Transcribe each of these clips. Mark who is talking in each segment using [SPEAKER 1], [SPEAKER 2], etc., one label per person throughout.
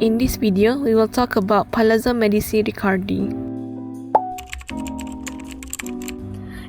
[SPEAKER 1] In this video, we will talk about Palazzo Medici Riccardi.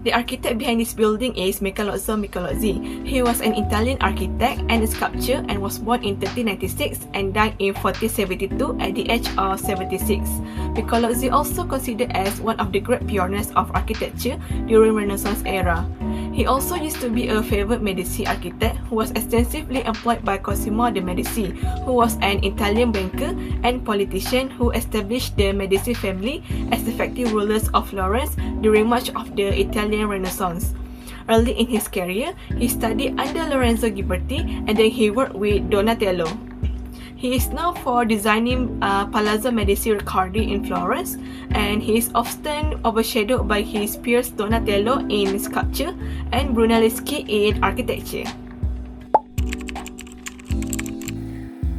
[SPEAKER 2] The architect behind this building is Palazzo Michelozzi. He was an Italian architect and a sculptor and was born in 1396 and died in 1472 at the age of 76. Michelozzi also considered as one of the great pioneers of architecture during Renaissance era. He also used to be a favored Medici architect who was extensively employed by Cosimo de' Medici, who was an Italian banker and politician who established the Medici family as effective rulers of Florence during much of the Italian Renaissance. Early in his career, he studied under Lorenzo Ghiberti and then he worked with Donatello. He is known for designing Palazzo Medici Riccardi in Florence, and he is often overshadowed by his peers Donatello in sculpture and Brunelleschi in architecture.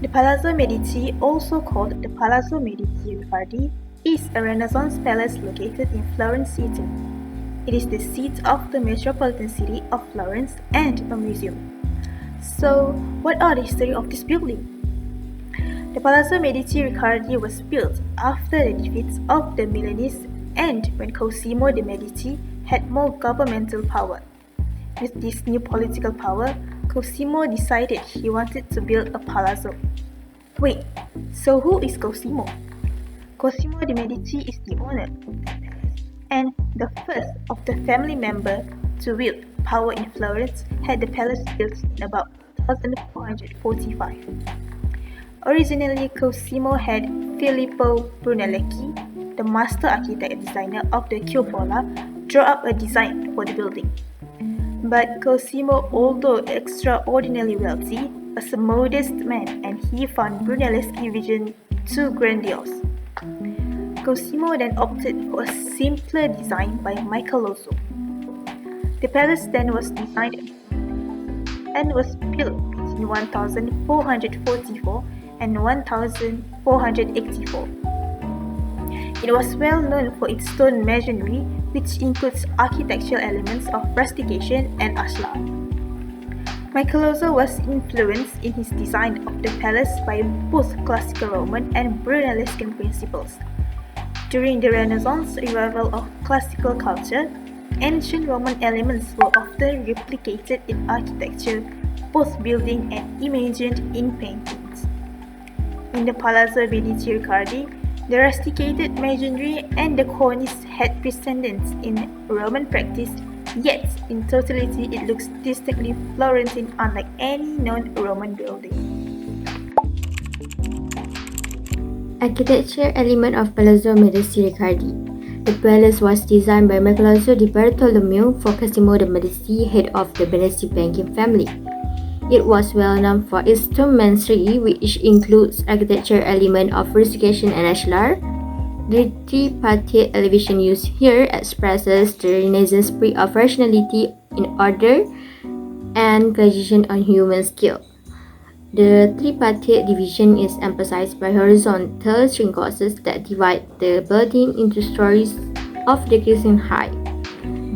[SPEAKER 3] The Palazzo Medici, also called the Palazzo Medici Riccardi, is a Renaissance palace located in Florence, Italy. It is the seat of the metropolitan city of Florence and a museum. So, what are the history of this building? The Palazzo Medici Riccardi was built after the defeats of the Milanese and when Cosimo de' Medici had more governmental power. With this new political power, Cosimo decided he wanted to build a palazzo. Wait, so who is Cosimo? Cosimo de' Medici is the owner of the palace and the first of the family member to wield power in Florence had the palace built in about 1445. Originally, Cosimo had Filippo Brunelleschi, the master architect and designer of the cupola, draw up a design for the building. But Cosimo, although extraordinarily wealthy, was a modest man and he found Brunelleschi's vision too grandiose. Cosimo then opted for a simpler design by Michelozzi. The palace then was designed and was built between 1444 and 1484. It was well known for its stone masonry, which includes architectural elements of rustication and ashlar. Michelozzi was influenced in his design of the palace by both classical Roman and Brunelleschi principles. During the Renaissance revival of classical culture, ancient Roman elements were often replicated in architecture, both building and imagined in paintings. In the Palazzo Medici Riccardi, the rusticated masonry and the cornice had precedence in Roman practice, yet in totality it looks distinctly Florentine unlike any known Roman building.
[SPEAKER 4] Architecture element of Palazzo Medici Riccardi. The palace was designed by Michelozzi di Bartolomeo for Cosimo de' Medici, head of the Medici banking family. It was well known for its stone masonry, which includes architecture element of rustication and ashlar. The tripartite elevation used here expresses the Renaissance spirit of rationality in order and precision on human scale. The tripartite division is emphasized by horizontal trincouses that divide the building into stories of decreasing height.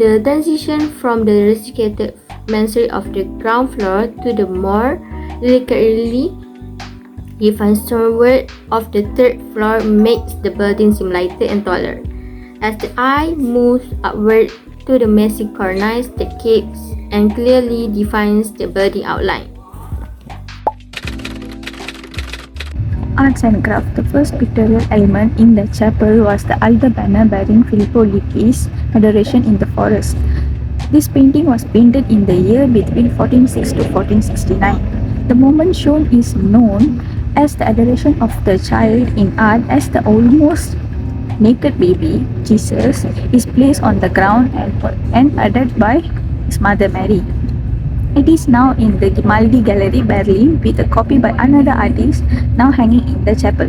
[SPEAKER 4] The transition from the rusticated masonry of the ground floor to the more delicately defined stonework of the third floor makes the building seem lighter and taller. As the eye moves upward to the massive cornice, the capes and clearly defines the building outline.
[SPEAKER 5] Arts and craft. The first pictorial element in the chapel was the altar banner bearing Filippo Lippi's Adoration in the Forest. This painting was painted in the year between 1406 to 1469. The moment shown is known as the Adoration of the Child in art, as the almost naked baby, Jesus, is placed on the ground and adored by his mother Mary. It is now in the Grimaldi Gallery, Berlin, with a copy by another artist now hanging in the chapel.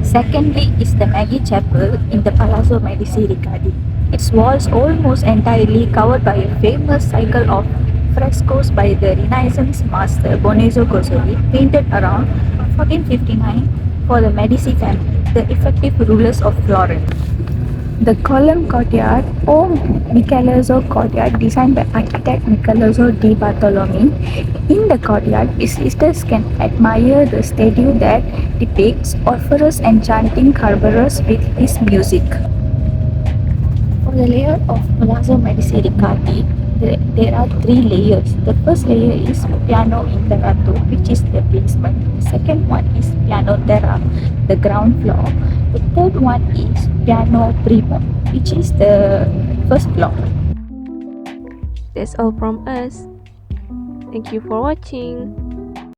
[SPEAKER 5] Secondly is the Maggie Chapel in the Palazzo Medici Riccardi. Its walls almost entirely covered by a famous cycle of frescoes by the Renaissance master Benozzo Gozzoli, painted around 1459 for the Medici family, the effective rulers of Florence. The column courtyard or Michelozzo courtyard designed by architect Michelozzo di Bartolome. In the courtyard, visitors can admire the statue that depicts Orpheus enchanting Cerberus with his music. For the layer of Palazzo Medici Riccardi, there are three layers. The first layer is piano interrato, which is the basement. The second one is piano terra, the ground floor. The third one is piano primo, which is the first floor.
[SPEAKER 1] That's all from us. Thank you for watching.